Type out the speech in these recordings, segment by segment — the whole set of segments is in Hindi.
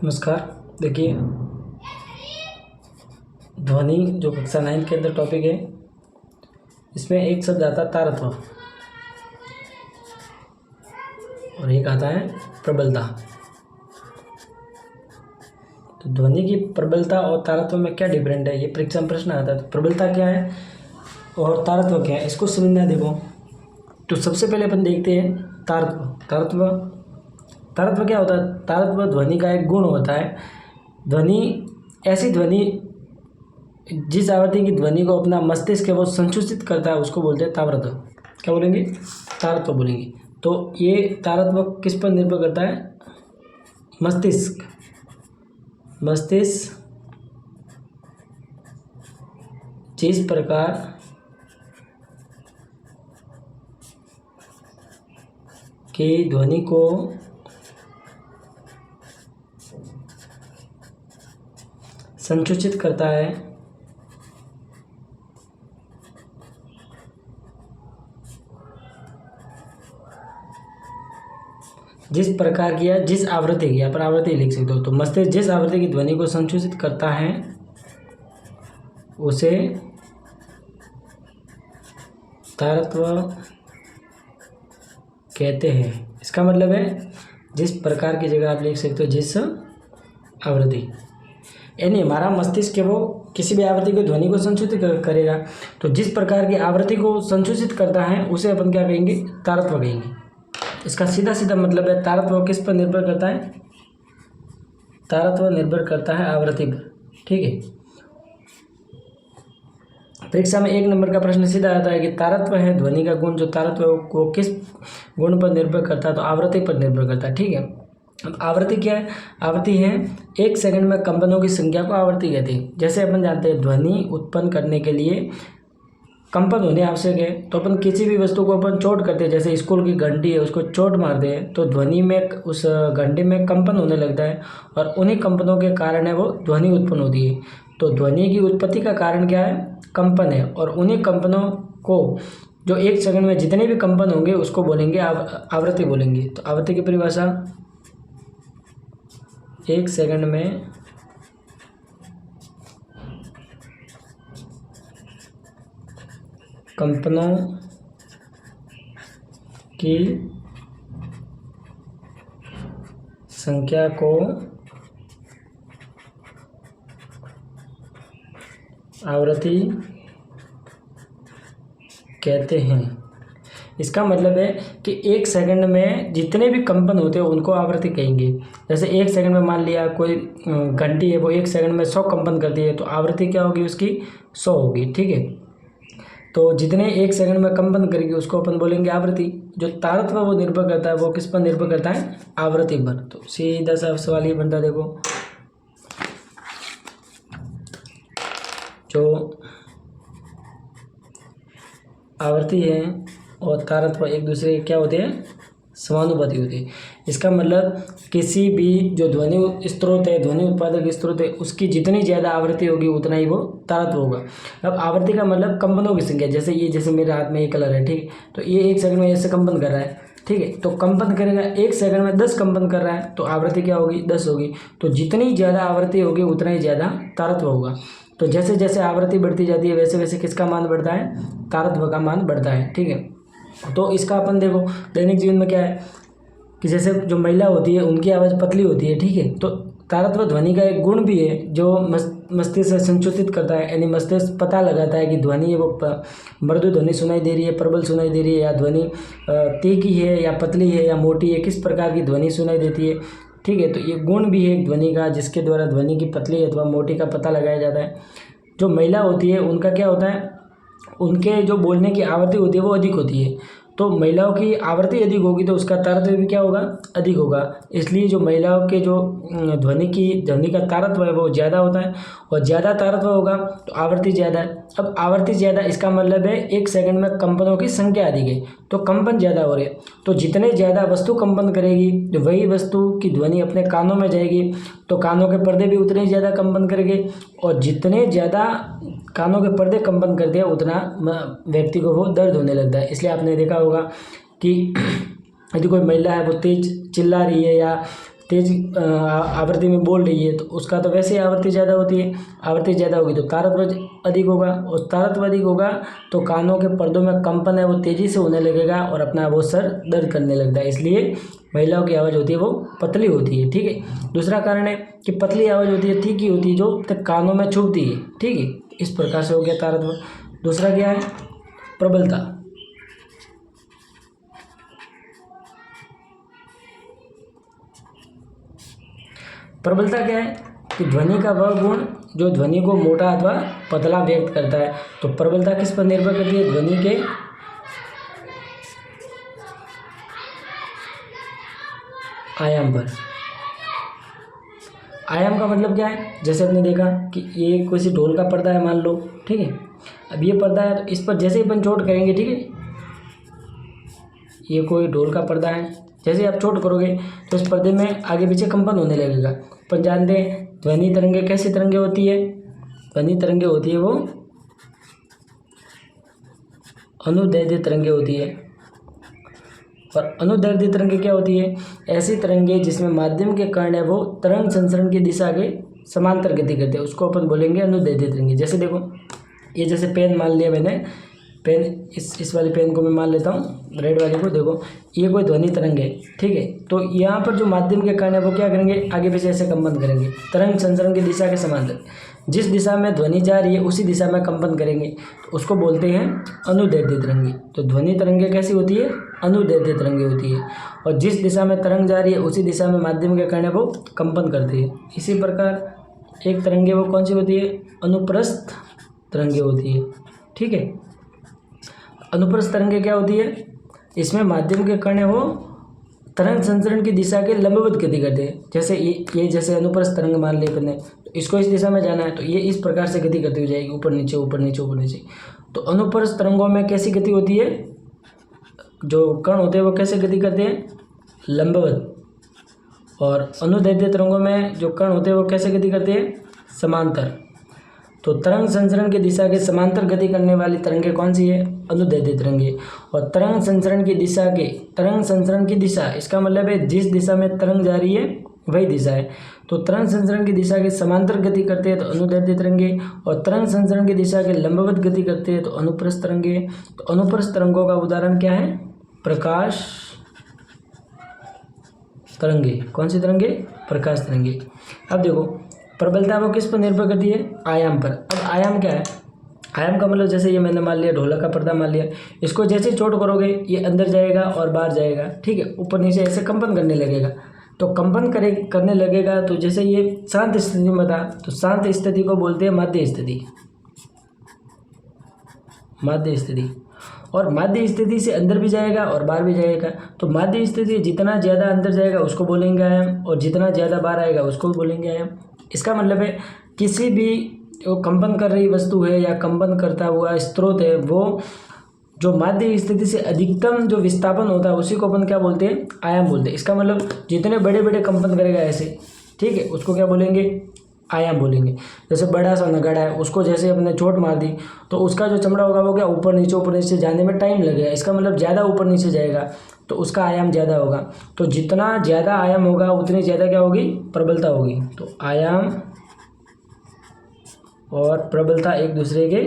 नमस्कार। देखिए, ध्वनि जो कक्षा 9 के अंदर टॉपिक है, इसमें एक शब्द आता है तारत्व और एक आता है प्रबलता। तो ध्वनि की प्रबलता और तारत्व में क्या डिफरेंट है, ये परीक्षा में प्रश्न आता है। तो प्रबलता क्या है और तारत्व क्या है, इसको समझना। देखो, तो सबसे पहले अपन देखते हैं तारत्व। तारत्व क्या होता है? तारत्व ध्वनि का एक गुण होता है। ऐसी ध्वनि जिस आवृत्ति की ध्वनि को अपना मस्तिष्क है वो संकुचित करता है, उसको बोलते हैं तारत्व। क्या बोलेंगे? तारत्व बोलेंगे। तो ये तारत्व किस पर निर्भर करता है? मस्तिष्क जिस प्रकार की ध्वनि को संकुचित करता है, जिस प्रकार की या जिस आवृत्ति की, आप आवृत्ति लिख सकते हो। तो मस्तिष्क जिस आवृत्ति की ध्वनि को संकुचित करता है उसे तारत्व कहते हैं। इसका मतलब है जिस प्रकार की जगह आप लिख सकते हो जिस आवृत्ति, यानी हमारा मस्तिष्क है वो किसी भी आवृत्ति की ध्वनि को संकुचित करेगा। तो जिस प्रकार की आवृत्ति को संकुचित करता है उसे अपन क्या कहेंगे? तारत्व कहेंगे। इसका सीधा सीधा मतलब है तारत्व किस पर निर्भर करता है? तारत्व निर्भर करता है आवृत्ति पर। ठीक है, परीक्षा में 1 नंबर का प्रश्न सीधा आता है कि तारत्व है ध्वनि का गुण, जो तारत्व को किस गुण पर निर्भर करता है? तो आवृत्ति पर निर्भर करता है। ठीक है, अब आवृत्ति क्या है? आवृत्ति है 1 सेकंड में कंपनों की संख्या को आवृत्ति कहते हैं। जैसे अपन जानते हैं ध्वनि उत्पन्न करने के लिए कंपन होने आवश्यक है। तो अपन किसी भी वस्तु को अपन चोट करते हैं, जैसे स्कूल की घंटी है, उसको चोट मारते हैं तो ध्वनि में उस घंटी में कंपन होने लगता है और उन्हीं कंपनों के कारण है वो ध्वनि उत्पन्न होती है। तो ध्वनि की उत्पत्ति का कारण क्या है? कंपन है। और उन्हीं कंपनों को जो 1 सेकंड में जितने भी कंपन होंगे उसको बोलेंगे आवृत्ति बोलेंगे। तो आवृत्ति की परिभाषा 1 सेकंड में कंपनों की संख्या को आवृत्ति कहते हैं। इसका मतलब है कि 1 सेकंड में जितने भी कंपन होते हैं उनको आवृत्ति कहेंगे। जैसे 1 सेकंड में मान लिया कोई घंटी है, वो 1 सेकंड में 100 कंपन करती है, तो आवृत्ति क्या होगी उसकी? 100 होगी। ठीक है, तो जितने 1 सेकंड में कंपन करेगी उसको अपन बोलेंगे आवृत्ति। जो तारत्व वो निर्भर करता है, वो किस पर निर्भर करता है? आवृत्ति पर। तो सीधा सा सवाल ये बनता है, देखो, जो आवृत्ति है और तारत्व एक दूसरे के क्या होते हैं? समानुपाती होती है। इसका मतलब किसी भी जो ध्वनि स्रोत है, ध्वनि उत्पादक स्रोत है, उसकी जितनी ज़्यादा आवृत्ति होगी उतना ही वो तारत्व होगा। अब आवृत्ति का मतलब कंपनों की संख्या। जैसे मेरे हाथ में ये कलर है, ठीक है, तो ये 1 सेकंड में ऐसे कंपन कर रहा है। ठीक है, तो कंपन करेगा 1 सेकंड में 10 कंपन कर रहा है, तो आवृत्ति क्या होगी? 10 होगी। तो जितनी ज़्यादा आवृत्ति होगी उतना ही ज़्यादा तारत्व होगा। तो जैसे जैसे आवृत्ति बढ़ती जाती है वैसे वैसे किसका मान बढ़ता है? तारत्व का मान बढ़ता है। ठीक है, तो इसका अपन देखो दैनिक जीवन में क्या है कि जैसे जो महिला होती है उनकी आवाज़ पतली होती है। ठीक है, तो तारत्व ध्वनि का एक गुण भी है जो मस्तिष्क से संकुचित करता है, यानी मस्तिष्क पता लगाता है कि ध्वनि है वो मृदु ध्वनि सुनाई दे रही है, प्रबल सुनाई दे रही है, या ध्वनि तीखी है या पतली है या मोटी है, किस प्रकार की ध्वनि सुनाई देती है। ठीक है, तो ये गुण भी है एक ध्वनि का, जिसके द्वारा ध्वनि की पतली अथवा मोटी का पता लगाया जाता है। जो महिला होती है उनका क्या होता है? उनके जो बोलने की आवृत्ति होती है वो अधिक होती है। तो महिलाओं की आवृत्ति अधिक होगी तो उसका तारत्व भी क्या होगा? अधिक होगा। इसलिए जो महिलाओं के जो ध्वनि का तारत्व है वो ज़्यादा होता है, और ज़्यादा तारत्व होगा तो आवृत्ति ज़्यादा है। अब आवृत्ति ज़्यादा, इसका मतलब है 1 सेकंड में कंपनों की संख्या अधिक है, तो कंपन ज़्यादा हो रहे हैं। तो जितने ज़्यादा वस्तु कंपन करेगी, तो वही वस्तु की ध्वनि अपने कानों में जाएगी, तो कानों के पर्दे भी उतने ही ज़्यादा कंपन करेंगे, और जितने ज़्यादा कानों के पर्दे कंपन करते हैं उतना व्यक्ति को वो दर्द होने लगता है। इसलिए आपने देखा होगा कि यदि कोई महिला है वो तेज चिल्ला रही है या तेज आवृत्ति में बोल रही है तो उसका तो वैसे ही आवृत्ति ज़्यादा होती है, आवृत्ति ज़्यादा होगी तो तारत्व अधिक होगा, और तारत्व अधिक होगा तो कानों के पर्दों में कंपन है वो तेज़ी से होने लगेगा और अपना वो सर दर्द करने लगता है। इसलिए महिलाओं की आवाज़ होती है वो पतली होती है। ठीक है, दूसरा कारण है कि पतली आवाज़ होती है, तीखी होती है, जो तक कानों में चुभती है। ठीक है, इस प्रकार से हो गया तारत्व। दूसरा क्या है, प्रबलता। प्रबलता क्या है कि ध्वनि का वह गुण जो ध्वनि को मोटा अथवा पतला व्यक्त करता है। तो प्रबलता किस पर निर्भर करती है, ध्वनि के आयाम पर। आयाम का मतलब क्या है, जैसे आपने देखा कि ये किसी ढोल का पर्दा है मान लो। ठीक है, अब ये पर्दा है तो इस पर जैसे ही अपन चोट करेंगे, ठीक है, ये कोई ढोल का पर्दा है, जैसे आप चोट करोगे तो इस पर्दे में आगे पीछे कंपन होने लगेगा। अपन जानते हैं ध्वनि तरंगे कैसी तरंगे होती है, ध्वनि तरंगे होती है वो अनुदैर्ध्य तरंगे होती है। और अनुदैर्ध्य तरंगे क्या होती है, ऐसी तरंगे जिसमें माध्यम के कण है वो तरंग संचरण की दिशा के समांतर गति करते हैं, उसको अपन बोलेंगे अनुदैर्ध्य तरंगे। जैसे देखो, ये जैसे पेन मान लिया मैंने, पेन इस वाली पेन को मैं मान लेता हूँ, रेड वाली को। देखो ये कोई ध्वनि तरंग है। ठीक है, तो यहाँ पर जो माध्यम के कण है वो क्या करेंगे, आगे पीछे ऐसे कंपन करेंगे तरंग संचरण की दिशा के समांतर। जिस दिशा में ध्वनि जा रही है उसी दिशा में कंपन करेंगे तो उसको बोलते हैं अनुदैर्ध्य तरंगे। तो ध्वनि तरंगे कैसी होती है, अनुदैर्ध्य तरंगे होती है, और जिस दिशा में तरंग जा रही है उसी दिशा में माध्यम के कण है वो कंपन करते हैं। इसी प्रकार एक तरंगे वो कौन सी होती है, अनुप्रस्थ तरंगे होती है। ठीक है, अनुप्रस्थ तरंगे क्या होती है, इसमें माध्यम के कण है वो तरंग संचरण की दिशा के लंबवत गति करते हैं। जैसे ये जैसे अनुप्रस्थ तरंग मान लिए अपने, तो इसको इस दिशा में जाना है तो ये इस प्रकार से गति करती हुई जाएगी, ऊपर नीचे ऊपर नीचे ऊपर नीचे। तो अनुप्रस्थ तरंगों में कैसी गति होती है, जो कण होते हैं वो कैसे गति करते हैं, लंबवत। और अनुदैर्ध्य तरंगों में जो कण होते हैं वो कैसे गति करते हैं, समांतर। तो तरंग संचरण की दिशा के समांतर गति करने वाली तरंगे कौन सी है, अनुदैर्ध्य तरंगे। और तरंग संचरण की दिशा इसका मतलब है जिस दिशा में तरंग जा रही है वही दिशा है। तो तरंग संचरण की दिशा के समांतर गति करते हैं तो अनुदैर्ध्य तरंगे, और तरंग संचरण की दिशा के लंबवत गति करते हैं तो अनुप्रस्थ तरंगे। तो अनुप्रस्थ तरंगों का उदाहरण क्या है, प्रकाश तरंगे। कौन सी तरंगे, प्रकाश तरंगे। अब देखो प्रबलता वो किस पर निर्भर करती है, आयाम पर। अब आयाम क्या है, आयाम का मतलब जैसे ये मैंने मान लिया ढोलक का पर्दा मान लिया, इसको जैसे चोट करोगे ये अंदर जाएगा और बाहर जाएगा। ठीक है, ऊपर नीचे ऐसे कंपन करने लगेगा। तो कंपन करने लगेगा तो जैसे ये शांत स्थिति में था तो शांत स्थिति को बोलते हैं माध्य स्थिति। माध्य स्थिति, और माध्य स्थिति से अंदर भी जाएगा और बाहर भी जाएगा। तो माध्य स्थिति जितना ज़्यादा अंदर जाएगा उसको बोलेंगे आयाम, और जितना ज़्यादा बाहर आएगा उसको बोलेंगे आयाम। इसका मतलब है किसी भी जो कंपन कर रही वस्तु है या कंपन करता हुआ स्रोत है वो जो माध्य स्थिति से अधिकतम जो विस्थापन होता है उसी को अपन क्या बोलते हैं, आयाम बोलते हैं। इसका मतलब जितने बड़े बड़े कंपन करेगा ऐसे, ठीक है, उसको क्या बोलेंगे, आयाम बोलेंगे। जैसे बड़ा सा नगाड़ा है, उसको जैसे अपने चोट मार दी तो उसका जो चमड़ा होगा वो क्या ऊपर नीचे जाने में टाइम लगेगा। इसका मतलब ज़्यादा ऊपर नीचे जाएगा तो उसका आयाम ज़्यादा होगा। तो जितना ज़्यादा आयाम होगा उतनी ज़्यादा क्या होगी, प्रबलता होगी। तो आयाम और प्रबलता एक दूसरे के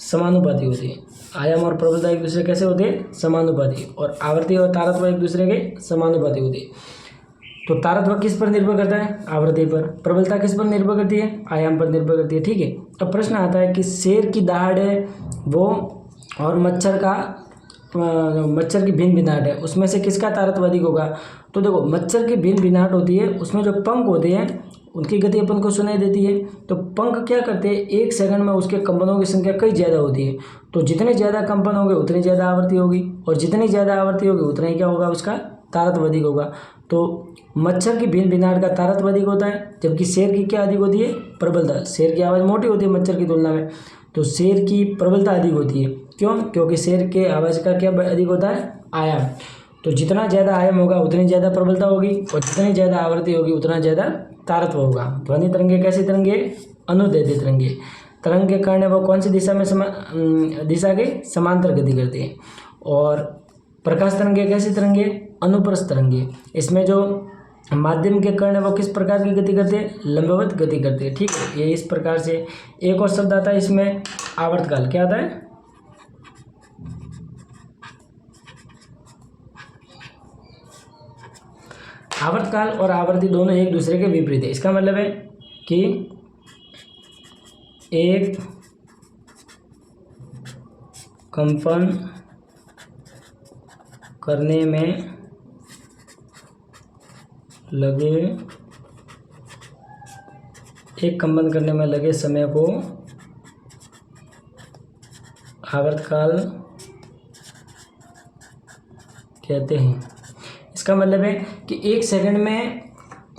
समानुपाती होती है। आयाम और प्रबलता एक दूसरे कैसे होते हैं, समानुपाती। और आवर्ती और तारत्व एक दूसरे के समानुपाती होती है। तो तारत्व किस पर निर्भर करता है, आवृत्ति पर। प्रबलता किस पर निर्भर करती है, आयाम पर निर्भर करती है। ठीक है, अब प्रश्न आता है कि शेर की दहाड़ है वो और मच्छर की भिनभिनाहट है, उसमें से किसका तारत्व अधिक होगा। तो देखो मच्छर की भिनभिनाहट होती है, उसमें जो पंख होते हैं उनकी गति अपन को सुनाई देती है। तो पंख क्या करते हैं, एक सेकंड में उसके कंपनों की संख्या कई ज़्यादा होती है। तो जितने ज़्यादा कंपन होंगे उतनी ज़्यादा आवृत्ति होगी, और जितनी ज़्यादा आवृत्ति होगी उतना ही क्या होगा, उसका तारत्व अधिक होगा। तो मच्छर की भिनभिनाहट का तारत्व अधिक होता है, जबकि शेर की क्या अधिक होती है, प्रबलता। शेर की आवाज़ मोटी होती है मच्छर की तुलना में, तो शेर की प्रबलता अधिक होती है। क्यों, क्योंकि शेर के आवाज़ का क्या अधिक होता है, आयाम। तो जितना ज़्यादा आयाम होगा उतनी ज़्यादा प्रबलता होगी, और जितनी ज़्यादा आवृत्ति होगी उतना ज़्यादा तारत्व होगा। ध्वनि तरंगे कैसी तरंगे, अनुदैर्ध्य तरंगे। तरंग के कण वो कौन सी दिशा में दिशा के समांतर गति करती है। और प्रकाश तरंगे कैसी तरंगे, अनुप्रस्थ तरंगे। इसमें जो माध्यम के कण है वो किस प्रकार की गति करते हैं, लंबवत गति करते हैं, ठीक है। ये इस प्रकार से। एक और शब्द आता है इसमें आवर्तकाल, क्या आता है, आवर्तकाल और आवर्ती दोनों एक दूसरे के विपरीत है। इसका मतलब है कि एक कंपन करने में लगे समय को आवर्तकाल कहते हैं। इसका मतलब है कि एक सेकंड में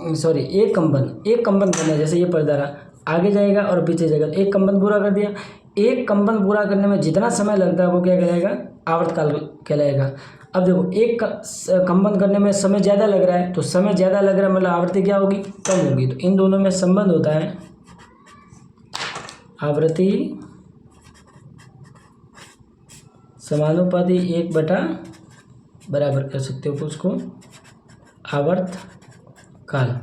एक कंपन करना है, जैसे ये पर्दा रहा, आगे जाएगा और पीछे जाएगा, एक कंपन पूरा कर दिया। एक कंपन पूरा करने में जितना समय लगता है वो क्या कहलाएगा, आवर्तकाल कहलाएगा। अब देखो एक कंपन करने में समय ज़्यादा लग रहा है, तो समय ज़्यादा लग रहा है मतलब आवृत्ति क्या होगी, कम होगी। तो इन दोनों में संबंध होता है आवृत्ति समानुपाती 1/, कर सकते हो उसको आवर्तकाल।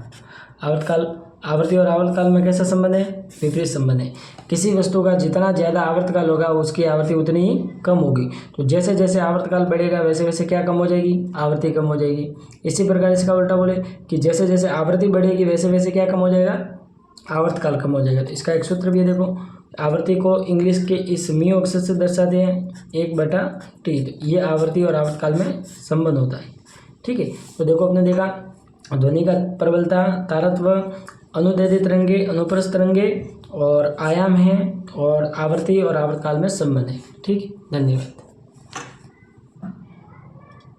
आवर्ती और आवर्तकाल में कैसा संबंध है, विपरीत संबंध है। किसी वस्तु का जितना ज़्यादा आवर्तकाल होगा उसकी आवृत्ति उतनी ही कम होगी। तो जैसे जैसे आवर्तकाल बढ़ेगा वैसे वैसे क्या कम हो जाएगी, आवृत्ति कम हो जाएगी। इसी प्रकार इसका उल्टा बोले कि जैसे जैसे आवृत्ति बढ़ेगी वैसे वैसे क्या कम हो जाएगा, आवर्तकाल कम हो जाएगा। तो इसका एक सूत्र भी है, देखो आवृत्ति को इंग्लिश के इस म्यू अक्षर से दर्शाते हैं 1/T। तो ये आवृत्ति और आवर्तकाल में संबंध होता है, ठीक है। तो देखो आपने देखा ध्वनि का प्रबलता, तारत्व, अनुदैर्ध्य तरंगे, अनुप्रस्थ तरंगे और आयाम है, और आवर्ती और आवर्तकाल में संबंध है, ठीक। धन्यवाद।